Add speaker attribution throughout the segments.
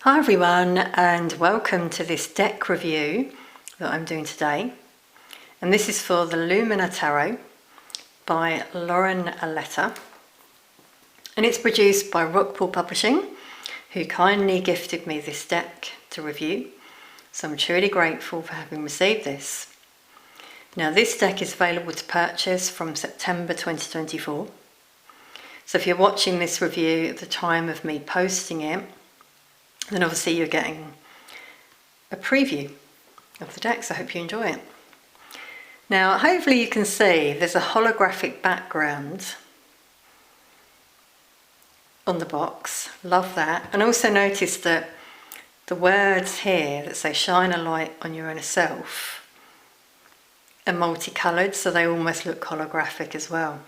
Speaker 1: Hi everyone, and welcome to this deck review that I'm doing today. And this is for the Lumina Tarot by Lauren Aletta. And it's produced by Rockpool Publishing, who kindly gifted me this deck to review. So I'm truly grateful for having received this. Now this deck is available to purchase from September 2024. So if you're watching this review at the time of me posting it, then obviously you're getting a preview of the deck, so I hope you enjoy it. Now hopefully you can see there's a holographic background on the box, love that. And also notice that the words here that say shine a light on your inner self are multicoloured, so they almost look holographic as well.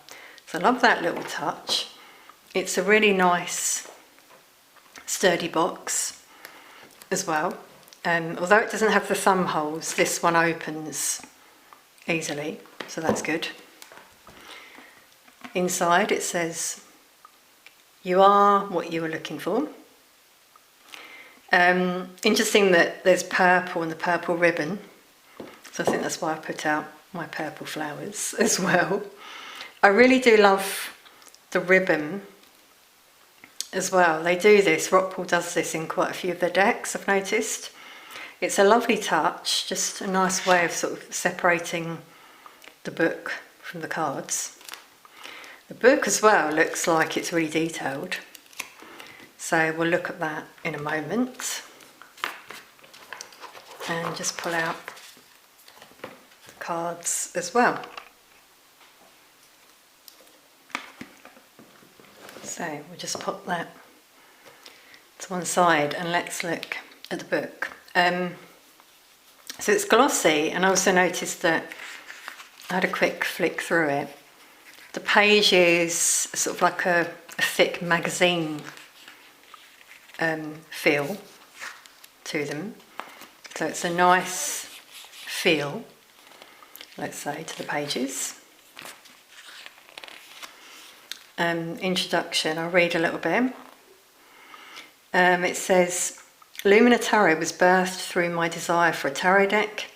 Speaker 1: So I love that little touch. It's a really nice sturdy box as well. Although it doesn't have the thumb holes, this one opens easily, so that's good. Inside it says, you are what you were looking for. Interesting that there's purple and the purple ribbon, so I think that's why I put out my purple flowers as well. I really do love the ribbon as well. They do this, Rockpool does this in quite a few of their decks, I've noticed. It's a lovely touch, just a nice way of sort of separating the book from the cards. The book as well looks like it's really detailed, so we'll look at that in a moment. And just pull out the cards as well. So we'll just pop that to one side and let's look at the book. So it's glossy, and I also noticed that I had a quick flick through it. The page is sort of like a thick magazine feel to them. So it's a nice feel, let's say, to the pages. Introduction, I'll read a little bit. It says, Lumina Tarot was birthed through my desire for a tarot deck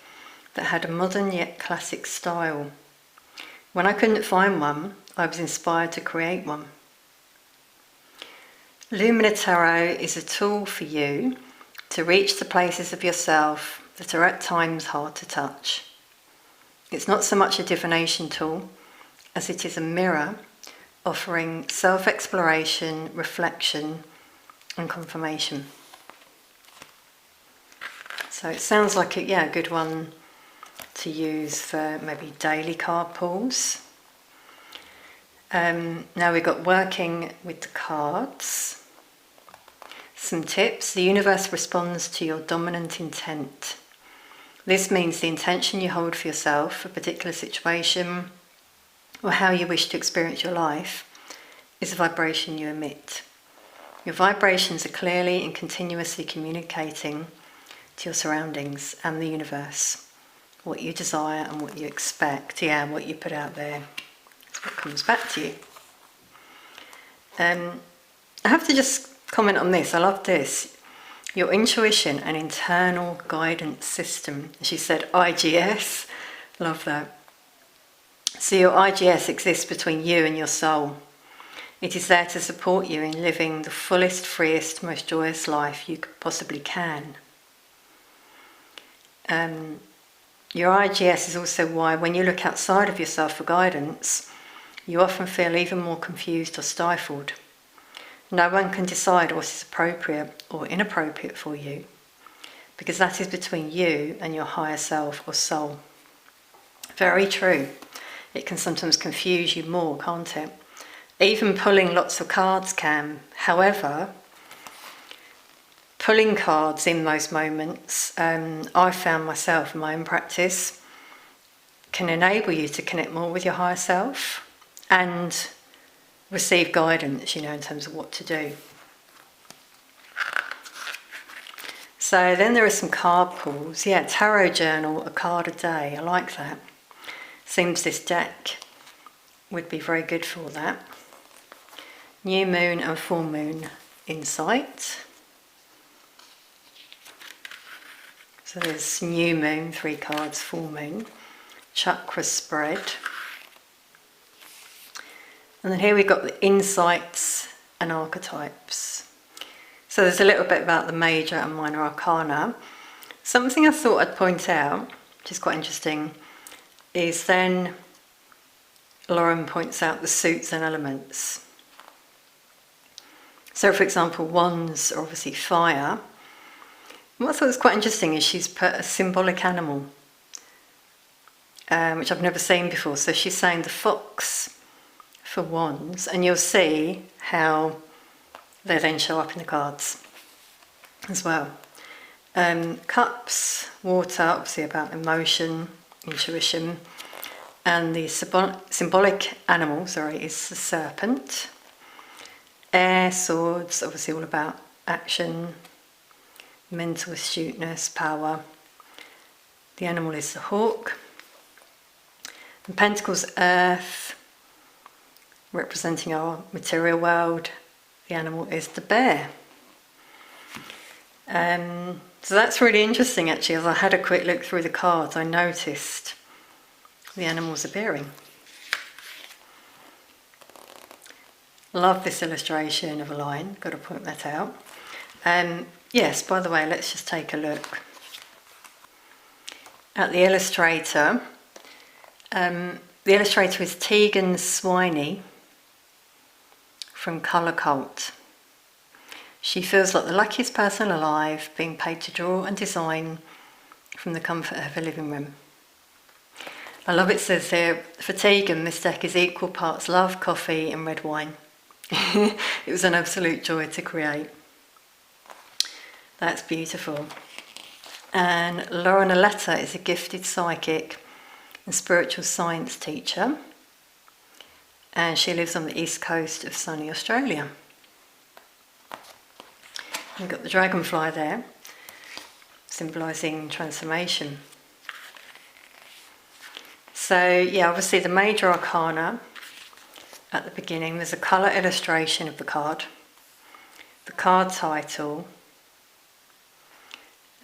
Speaker 1: that had a modern yet classic style. When I couldn't find one, I was inspired to create one. Lumina Tarot is a tool for you to reach the places of yourself that are at times hard to touch. It's not so much a divination tool as it is a mirror offering self-exploration, reflection and confirmation. So it sounds like a good one to use for maybe daily card pulls. Now we've got working with the cards. Some tips. The universe responds to your dominant intent. This means the intention you hold for yourself, a particular situation, or how you wish to experience your life, is a vibration you emit. Your vibrations are clearly and continuously communicating to your surroundings and the universe what you desire and what you expect, and what you put out there is what comes back to you. I have to just comment on this, I love this. Your intuition and internal guidance system. She said IGS, love that. So your IGS exists between you and your soul. It is there to support you in living the fullest, freest, most joyous life you possibly can. Your IGS is also why when you look outside of yourself for guidance, you often feel even more confused or stifled. No one can decide what is appropriate or inappropriate for you, because that is between you and your higher self or soul. Very true. It can sometimes confuse you more, can't it? Even pulling lots of cards can. However, pulling cards in those moments, I found myself in my own practice, can enable you to connect more with your higher self and receive guidance, in terms of what to do. So then there are some card pulls. Yeah, tarot journal, a card a day. I like that. Seems this deck would be very good for that. New moon and full moon insight. So there's new moon, 3 cards, full moon, chakra spread. And then here we've got the insights and archetypes. So there's a little bit about the major and minor arcana. Something I thought I'd point out, which is quite interesting, is then Lauren points out the suits and elements. So for example, wands are obviously fire. And what I thought was quite interesting is she's put a symbolic animal, which I've never seen before. So she's saying the fox for wands, and you'll see how they then show up in the cards as well. Cups, water, obviously about emotion, intuition, and the symbolic animal, is the serpent. Air, swords, obviously all about action, mental astuteness, power. The animal is the hawk. And pentacles, earth, representing our material world. The animal is the bear. So that's really interesting actually. As I had a quick look through the cards, I noticed the animals appearing. Love this illustration of a lion, got to point that out. Yes, by the way, let's just take a look at the illustrator. The illustrator is Tegan Swiney from Colour Cult. She feels like the luckiest person alive, being paid to draw and design from the comfort of her living room. I love it says here, for Tegan, this deck is equal parts love, coffee and red wine. It was an absolute joy to create. That's beautiful. And Lauren Aletta is a gifted psychic and spiritual science teacher. And she lives on the east coast of sunny Australia. We've got the dragonfly there, symbolising transformation. So yeah, obviously the major arcana at the beginning, there's a colour illustration of the card title,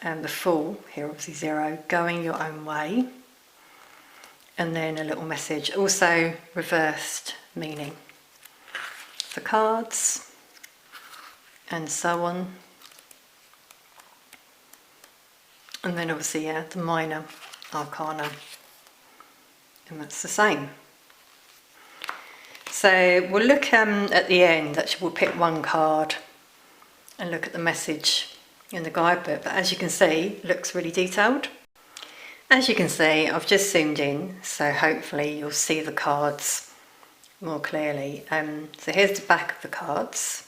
Speaker 1: and the Fool, here obviously 0, going your own way, and then a little message, also reversed meaning. The cards, and so on. And then obviously, yeah, the minor arcana, and that's the same. So we'll look at the end, actually we'll pick one card and look at the message in the guidebook, but as you can see, it looks really detailed. As you can see, I've just zoomed in, so hopefully you'll see the cards more clearly. So here's the back of the cards.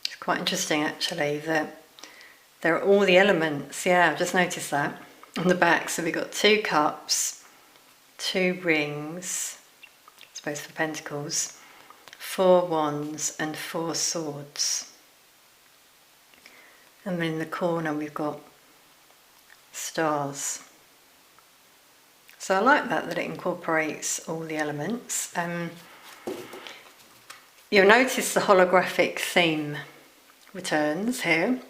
Speaker 1: It's quite interesting actually that there are all the elements. Yeah, I've just noticed that on the back. So we've got 2 cups, 2 rings, I suppose for pentacles, 4 wands and 4 swords. And then in the corner we've got stars. So I like that it incorporates all the elements. You'll notice the holographic theme returns here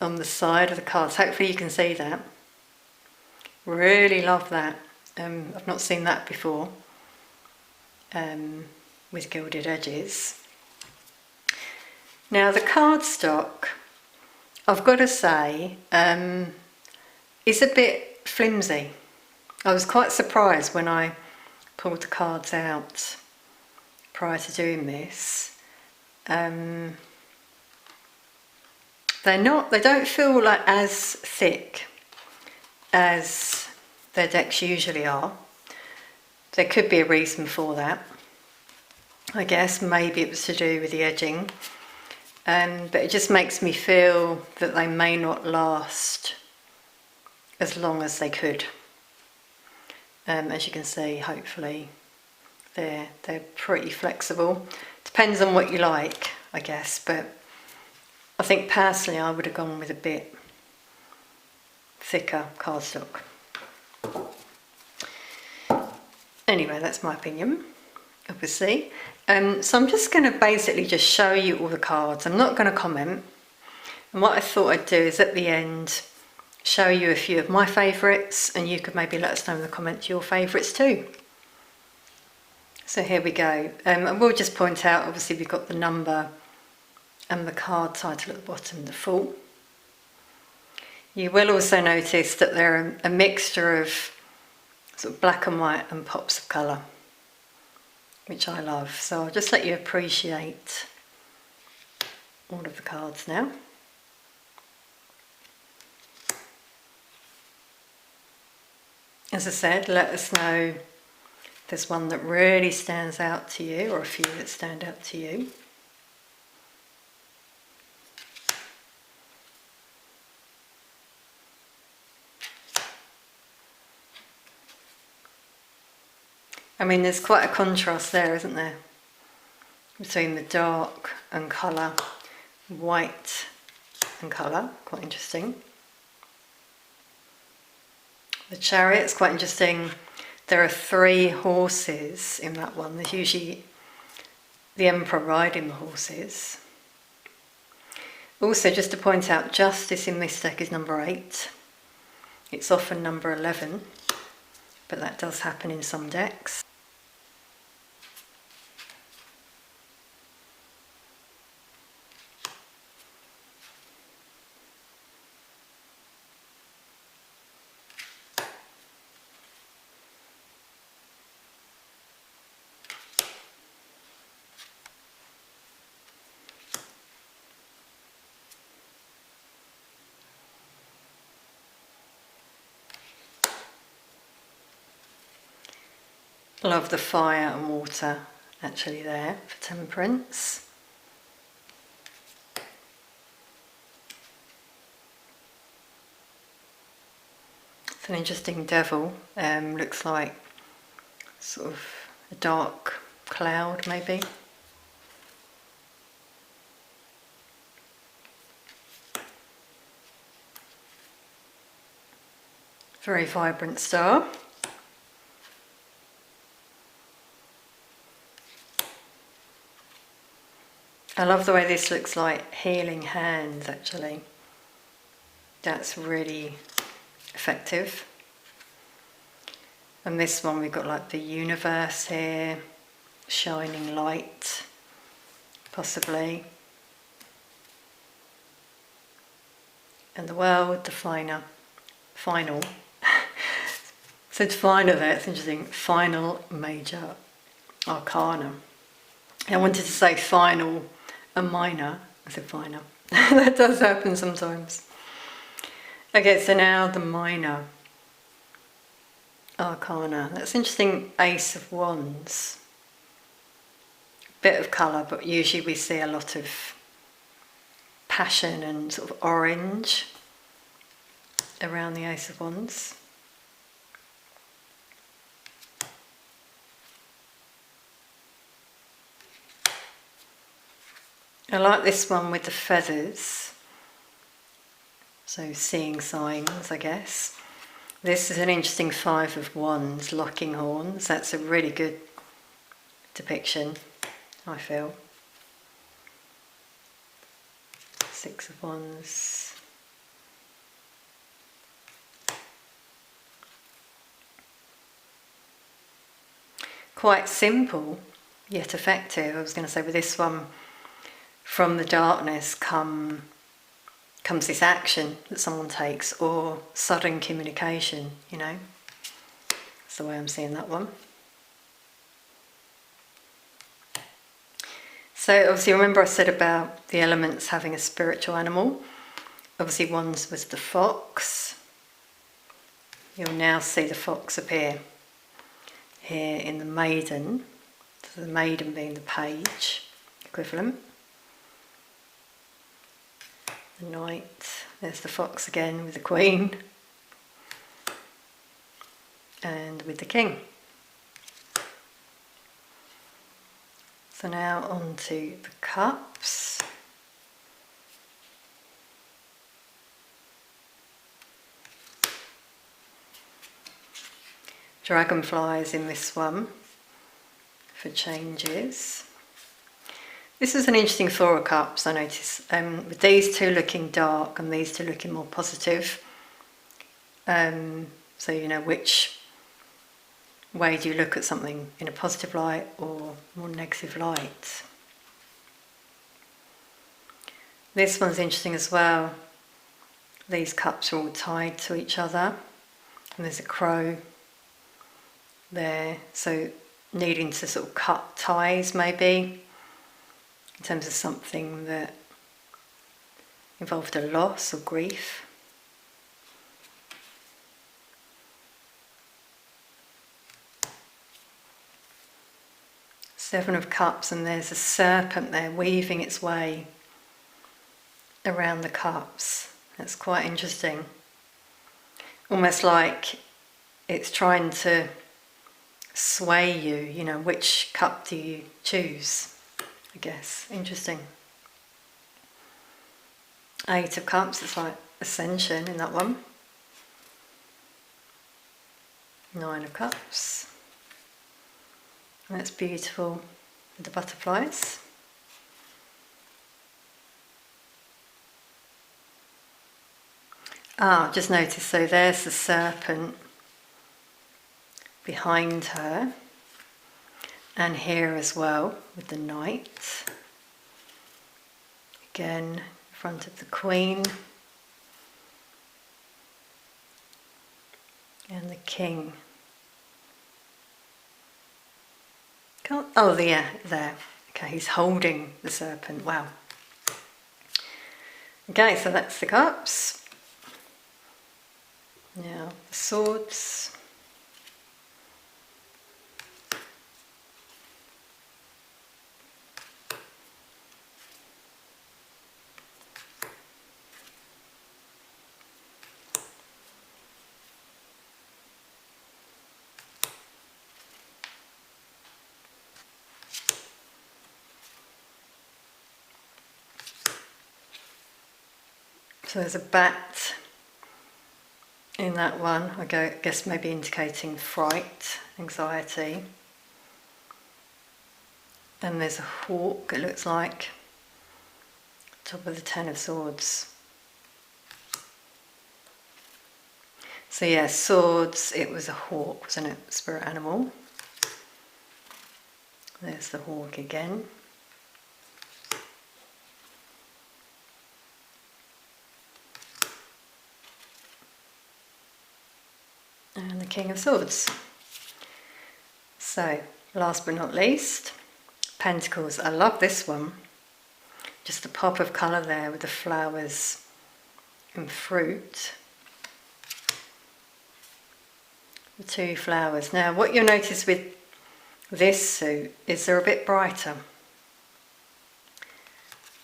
Speaker 1: on the side of the cards. Hopefully you can see that. Really love that. I've not seen that before with gilded edges. Now the cardstock, I've got to say, is a bit flimsy. I was quite surprised when I pulled the cards out prior to doing this. They don't feel like as thick as their decks usually are. There could be a reason for that. I guess maybe it was to do with the edging. But it just makes me feel that they may not last as long as they could. As you can see, hopefully they're pretty flexible. Depends on what you like, I guess, but I think personally I would have gone with a bit thicker cardstock. Anyway, that's my opinion, obviously. So I'm just going to basically just show you all the cards. I'm not going to comment. And what I thought I'd do is at the end, show you a few of my favourites, and you could maybe let us know in the comments your favourites too. So here we go. And we'll just point out, obviously we've got the number and the card title at the bottom, the Fool. You will also notice that they're a mixture of sort of black and white and pops of colour, which I love. So I'll just let you appreciate all of the cards now. As I said, let us know if there's one that really stands out to you, or a few that stand out to you. I mean, there's quite a contrast there, isn't there? Between the dark and colour, white and colour, quite interesting. The Chariot's quite interesting. There are 3 horses in that one. There's usually the Emperor riding the horses. Also, just to point out, Justice in this deck is number 8. It's often number 11, but that does happen in some decks. Love the fire and water actually there for Temperance. It's an interesting devil. Looks like sort of a dark cloud maybe. Very vibrant star. I love the way this looks like healing hands actually. That's really effective. And this one we've got like the universe here, shining light, possibly. And the world, the final. Said final there, it's interesting. Final major arcana. I wanted to say final and minor. I said final. That does happen sometimes. Okay, so now the minor arcana. That's interesting. Ace of Wands. Bit of colour, but usually we see a lot of passion and sort of orange around the Ace of Wands. I like this one with the feathers, so seeing signs, I guess. This is an interesting 5 of Wands, locking horns. That's a really good depiction, I feel. 6 of Wands. Quite simple, yet effective. I was going to say with this one, from the darkness comes this action that someone takes, or sudden communication, you know. That's the way I'm seeing that one. So obviously remember I said about the elements having a spiritual animal. Obviously Wands was the fox. You'll now see the fox appear here in the maiden. So the maiden being the page equivalent. The knight, there's the fox again with the queen, and with the king. So now on to the cups. Dragonflies in this one for changes. This is an interesting 4 of Cups, I notice, with these two looking dark and these two looking more positive. So you know which way do you look at something, in a positive light or more negative light. This one's interesting as well. These cups are all tied to each other, and there's a crow there, so needing to sort of cut ties maybe, in terms of something that involved a loss or grief. Seven of Cups, and there's a serpent there weaving its way around the cups. That's quite interesting. Almost like it's trying to sway you, you know, which cup do you choose, I guess. Interesting. Eight of Cups, it's like ascension in that one. Nine of Cups. That's beautiful with the butterflies. Just notice, so there's the serpent behind her, and here as well with the knight. Again, in front of the queen and the king. Oh, yeah, there. Okay, he's holding the serpent. Wow. Okay, so that's the cups. Now, the swords. So there's a bat in that one, I guess maybe indicating fright, anxiety. And there's a hawk, it looks like, top of the Ten of Swords. So yeah, swords, it was a hawk, wasn't it? Spirit animal. There's the hawk again. And the King of Swords. So, last but not least, Pentacles. I love this one. Just the pop of colour there with the flowers and fruit. The two flowers. Now, what you'll notice with this suit is they're a bit brighter.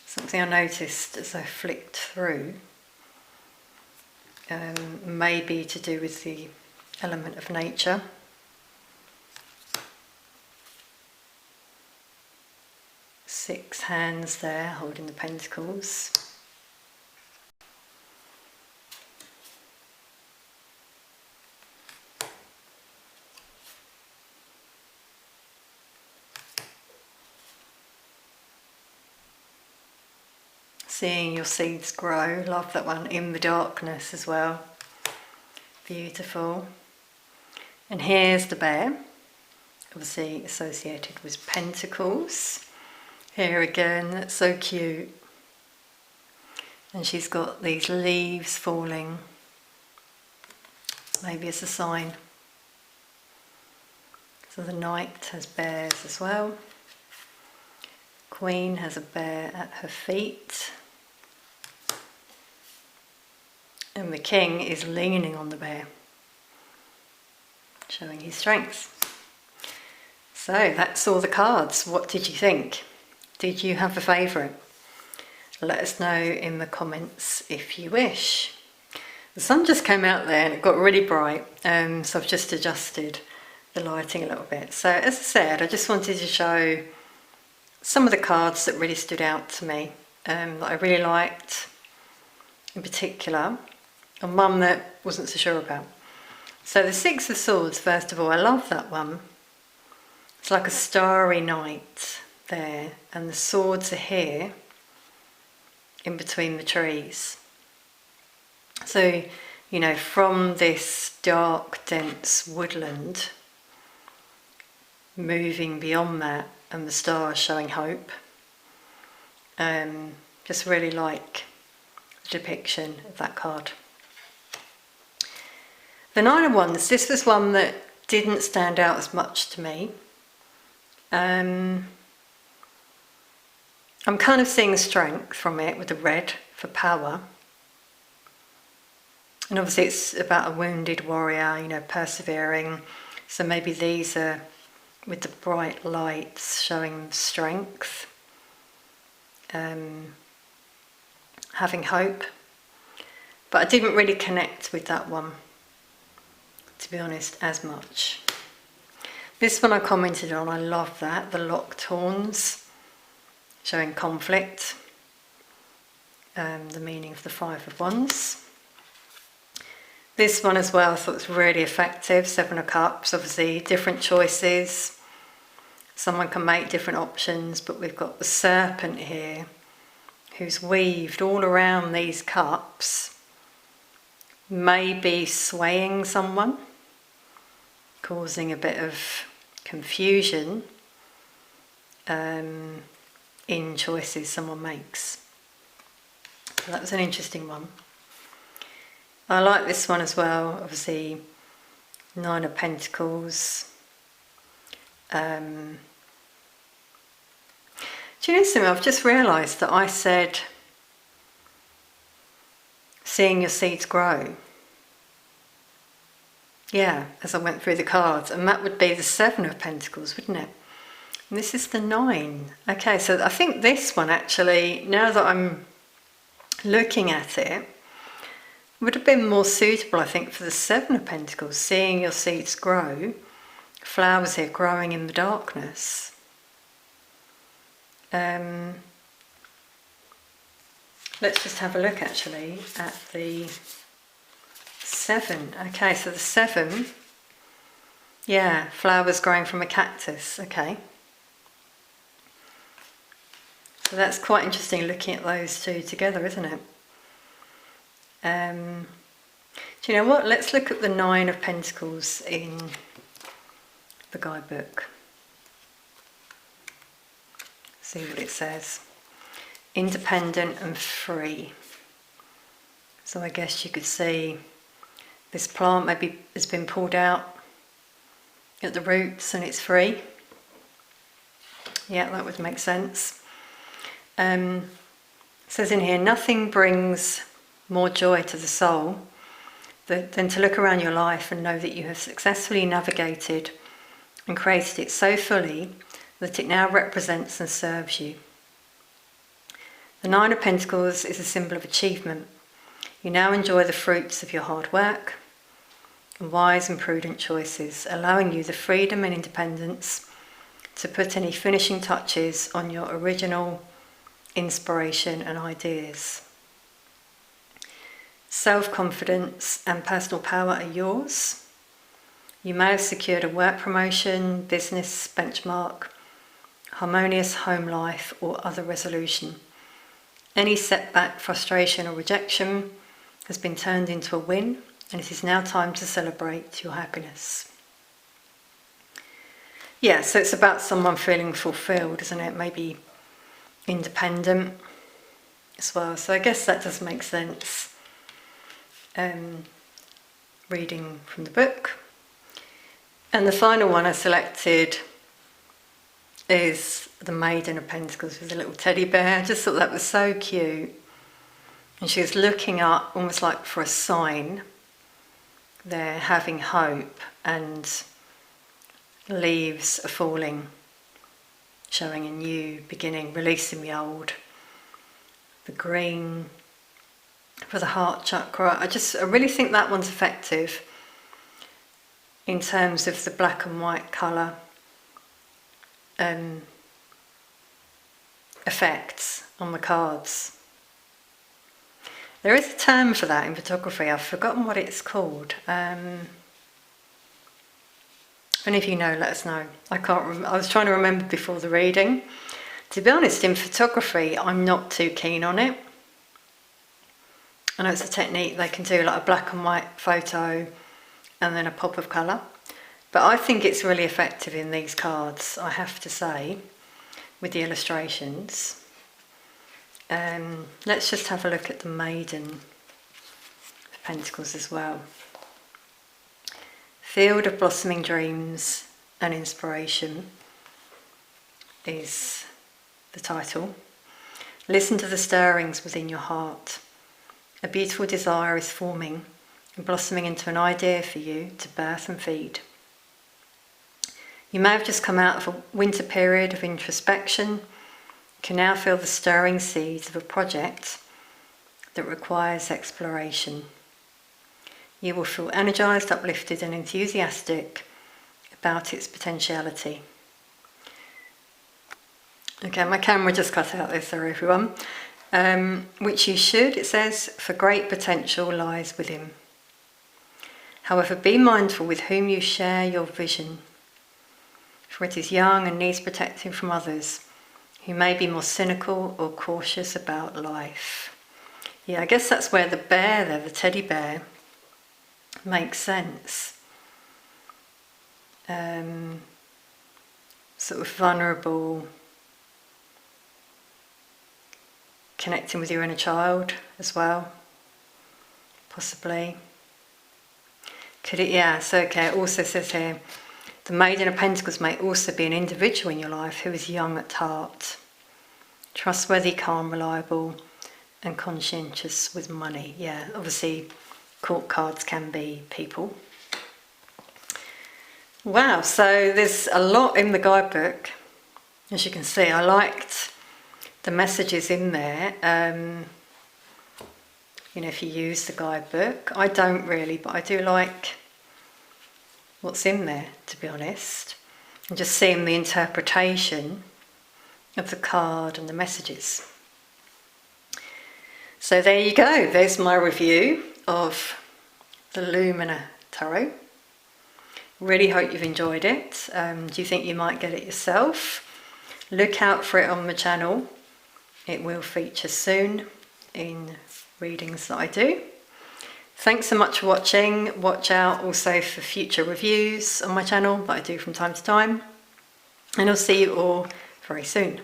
Speaker 1: Something I noticed as I flicked through, maybe to do with the element of nature. Six hands there holding the pentacles. Seeing your seeds grow, love that one, in the darkness as well. Beautiful. And here's the bear, obviously associated with pentacles. Here again, that's so cute. And she's got these leaves falling. Maybe it's a sign. So the knight has bears as well. Queen has a bear at her feet. And the king is leaning on the bear, showing his strength. So that's all the cards. What did you think? Did you have a favourite? Let us know in the comments if you wish. The sun just came out there and it got really bright, so I've just adjusted the lighting a little bit. So as I said, I just wanted to show some of the cards that really stood out to me, that I really liked in particular, and one that wasn't so sure about. So the Six of Swords, first of all, I love that one. It's like a starry night there, and the swords are here in between the trees. So, you know, from this dark, dense woodland, moving beyond that, and the stars showing hope. Just really like the depiction of that card. The Nine of Wands, this was one that didn't stand out as much to me. I'm kind of seeing strength from it with the red for power. And obviously it's about a wounded warrior, you know, persevering. So maybe these are with the bright lights showing strength, having hope. But I didn't really connect with that one, to be honest, as much. This one I commented on, I love that, the locked horns, showing conflict, the meaning of the Five of Wands. This one as well I thought was really effective, Seven of Cups, obviously different choices. Someone can make different options, but we've got the serpent here, who's weaved all around these cups, maybe swaying someone, causing a bit of confusion in choices someone makes. So that was an interesting one. I like this one as well, obviously Nine of Pentacles. Do you know something? I've just realised that I said seeing your seeds grow. Yeah, as I went through the cards, and that would be the Seven of Pentacles, wouldn't it? And this is the Nine. Okay, so I think this one actually, now that I'm looking at it, would have been more suitable, I think, for the Seven of Pentacles, seeing your seeds grow, flowers here growing in the darkness. Let's just have a look actually at the Seven. Okay, so the Seven, yeah, flowers growing from a cactus. Okay. So that's quite interesting looking at those two together, isn't it? Do you know what? Let's look at the Nine of Pentacles in the guidebook. See what it says. Independent and free. So I guess you could see this plant maybe has been pulled out at the roots and it's free. Yeah, that would make sense. It says in here, nothing brings more joy to the soul than to look around your life and know that you have successfully navigated and created it so fully that it now represents and serves you. The Nine of Pentacles is a symbol of achievement. You now enjoy the fruits of your hard work and wise and prudent choices, allowing you the freedom and independence to put any finishing touches on your original inspiration and ideas. Self-confidence and personal power are yours. You may have secured a work promotion, business benchmark, harmonious home life, or other resolution. Any setback, frustration, or rejection has been turned into a win, and it is now time to celebrate your happiness. Yeah, so it's about someone feeling fulfilled, isn't it? Maybe independent as well. So I guess that does make sense. Reading from the book. And the final one I selected is the Maiden of Pentacles with a little teddy bear. I just thought that was so cute. And she was looking up almost like for a sign there, having hope, and leaves are falling, showing a new beginning, releasing the old. The green for the heart chakra. I really think that one's effective in terms of the black and white colour effects on the cards. There is a term for that in photography. I've forgotten what it's called. If any of you know, let us know. I can't. I was trying to remember before the reading. To be honest, in photography, I'm not too keen on it. I know it's a technique they can do, like a black and white photo and then a pop of colour. But I think it's really effective in these cards, I have to say, with the illustrations. Let's just have a look at the Maiden of Pentacles as well. Field of Blossoming Dreams and Inspiration is the title. Listen to the stirrings within your heart. A beautiful desire is forming and blossoming into an idea for you to birth and feed. You may have just come out of a winter period of introspection. You can now feel the stirring seeds of a project that requires exploration. You will feel energised, uplifted and enthusiastic about its potentiality. Okay, my camera just cut out there, sorry everyone. Which you should, it says, for great potential lies within. However, be mindful with whom you share your vision, for it is young and needs protecting from others who may be more cynical or cautious about life. Yeah, I guess that's where the bear there, the teddy bear, makes sense. Sort of vulnerable, connecting with your inner child as well, possibly. Could it, yeah, so okay, it also says here, the Maiden of Pentacles may also be an individual in your life who is young at heart, trustworthy, calm, reliable, and conscientious with money. Yeah, obviously court cards can be people. Wow, so there's a lot in the guidebook. As you can see, I liked the messages in there. You know, if you use the guidebook. I don't really, but I do like what's in there, to be honest. And just seeing the interpretation of the card and the messages. So there you go, there's my review of the Lumina Tarot. Really hope you've enjoyed it. Do you think you might get it yourself? Look out for it on the channel. It will feature soon in readings that I do. Thanks so much for watching. Watch out also for future reviews on my channel that I do from time to time. And I'll see you all very soon.